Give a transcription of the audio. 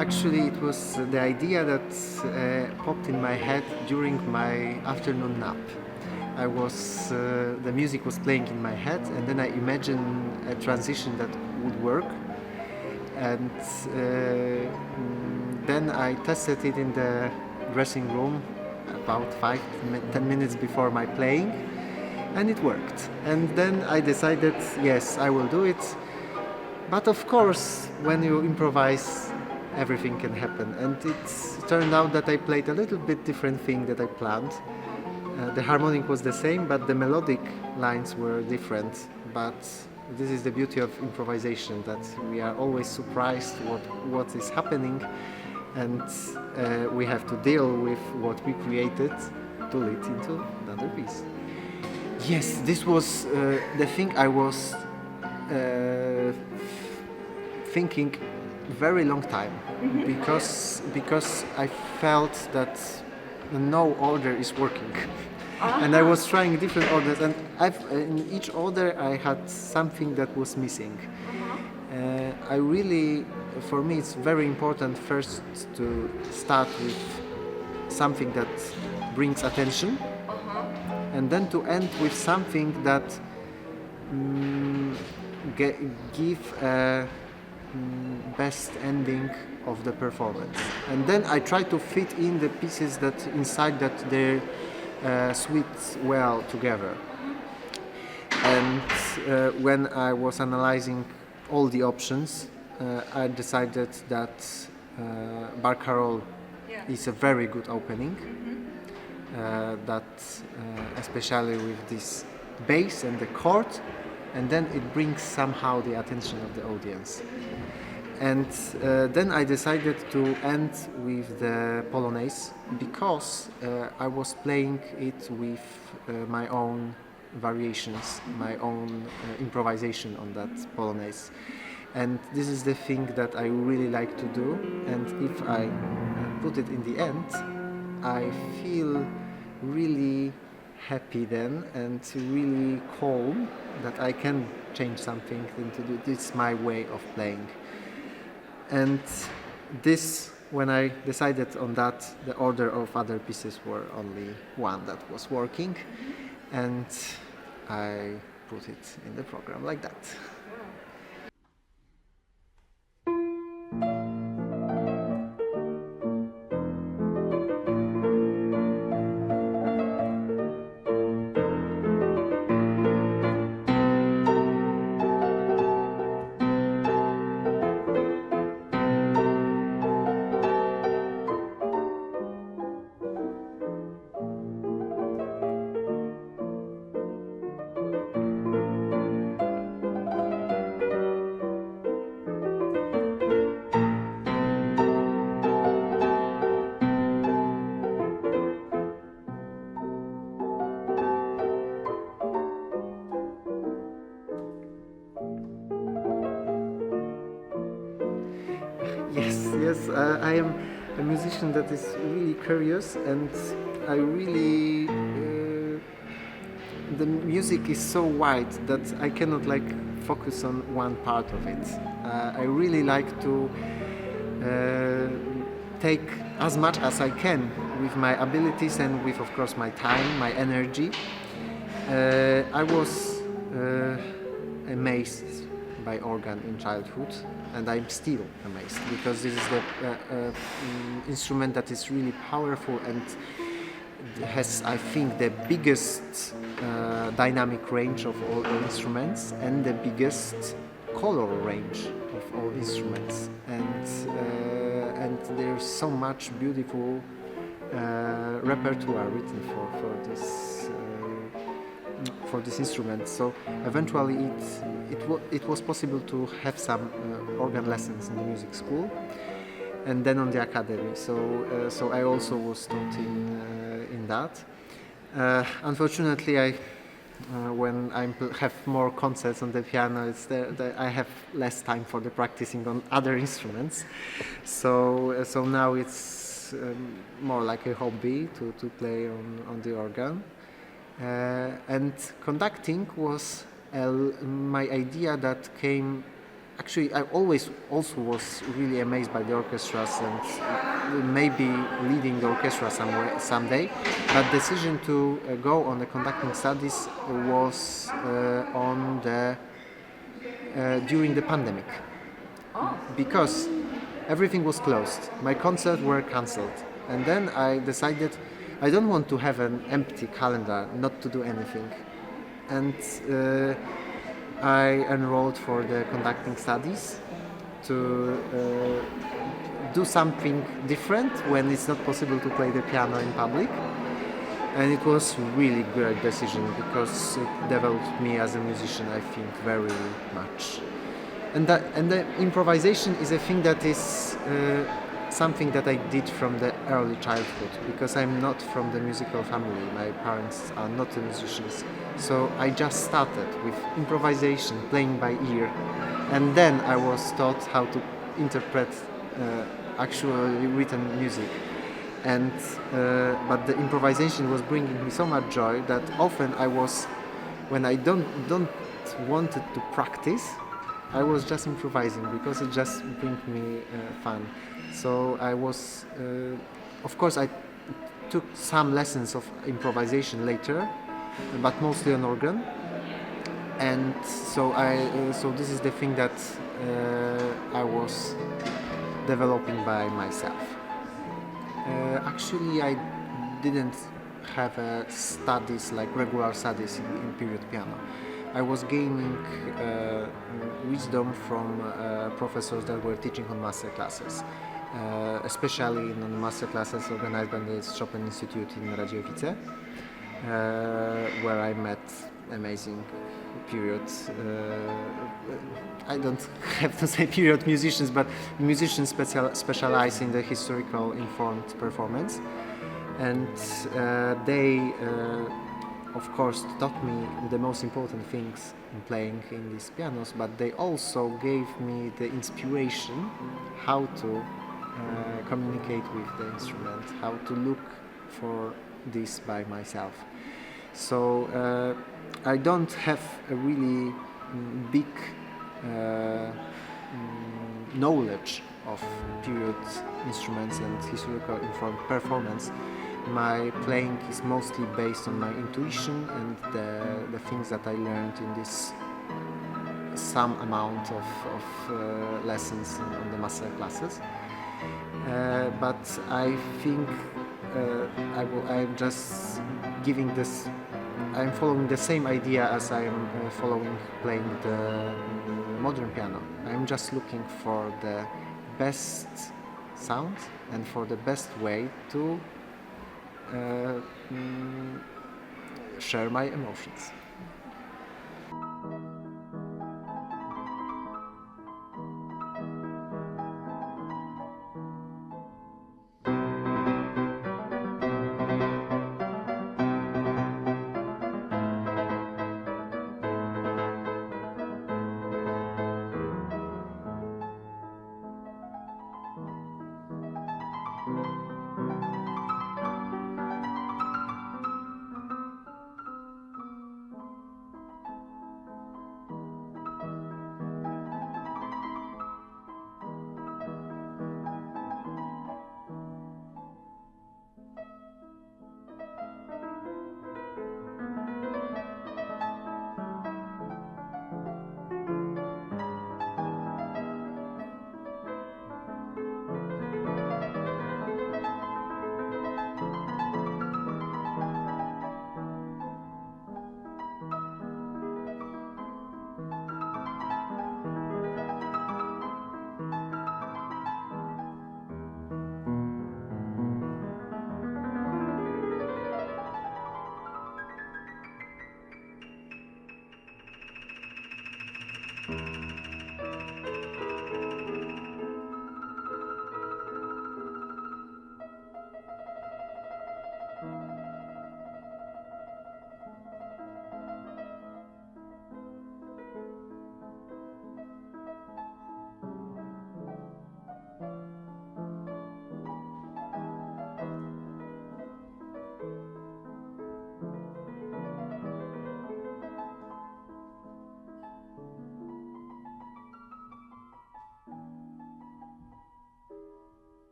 Actually, it was the idea that popped in my head during my afternoon nap. The music was playing in my head, and then I imagined a transition that would work. And then I tested it in the dressing room about 10 minutes before my playing, and it worked. And then I decided, yes, I will do it. But of course, when you improvise, everything can happen. And it turned out that I played a little bit different thing that I planned. The harmonic was the same, but the melodic lines were different. But this is the beauty of improvisation, that we are always surprised what is happening, and we have to deal with what we created to lead into another piece. Yes, this was the thing I was thinking very long time, because I felt that no order is working. And I was trying different orders, and in each order I had something that was missing. For me it's very important first to start with something that brings attention, and then to end with something that give a best ending of the performance. And then I try to fit in the pieces that inside that they suit well together. And when I was analyzing all the options, I decided that Barcarolle is a very good opening. Especially with this bass and the chord, and then it brings somehow the attention of the audience. And then I decided to end with the Polonaise, because I was playing it with my own variations, my own improvisation on that Polonaise. And this is the thing that I really like to do, and if I put it in the end, I feel really happy then and really calm that I can change something and to do this my way of playing. And this, when I decided on that, the order of other pieces were only one that was working, and I put it in the program like that. Yes, I am a musician that is really curious, and I really the music is so wide that I cannot focus on one part of it. I really like to take as much as I can with my abilities and with, of course, my time, my energy. I was amazed by organ in childhood, and I'm still amazed, because this is the instrument that is really powerful and has, I think, the biggest dynamic range of all the instruments and the biggest color range of all instruments, and there's so much beautiful repertoire written for this for this instrument. So eventually it was possible to have some organ lessons in the music school, and then on the academy. So I also was taught in that. Unfortunately, when I have more concerts on the piano, I have less time for the practicing on other instruments. So now it's more like a hobby to play on the organ. And conducting was my idea that came. Actually, I always also was really amazed by the orchestras and maybe leading the orchestra someday. But decision to go on the conducting studies was during the pandemic, because everything was closed. My concerts were cancelled, and then I decided I don't want to have an empty calendar, not to do anything, and I enrolled for the conducting studies to do something different when it's not possible to play the piano in public. And it was really great decision because it developed me as a musician, I think, very much. And the improvisation is a thing that is something that I did from the early childhood, because I'm not from the musical family. My parents are not musicians. So I just started with improvisation, playing by ear, and then I was taught how to interpret actually written music. And but the improvisation was bringing me so much joy that often when I don't wanted to practice, I was just improvising because it just brings me fun. So I was, of course, I took some lessons of improvisation later, but mostly on organ. And so this is the thing that I was developing by myself. Actually, I didn't have studies like regular studies in period piano. I was gaining wisdom from professors that were teaching on master classes, especially in master classes organized by the Chopin Institute in Radziejowice, where I met amazing periods. I don't have to say period musicians, but musicians specialize in the historical informed performance, and they of course taught me the most important things in playing in these pianos, but they also gave me the inspiration how to communicate with the instrument, how to look for this by myself. So I don't have a really big knowledge of period instruments and historical informed performance. My playing is mostly based on my intuition and the things that I learned in this some amount of lessons on the master classes. But I think I'm just giving this. I'm following the same idea as I am following playing the modern piano. I'm just looking for the best sound and for the best way to share my emotions.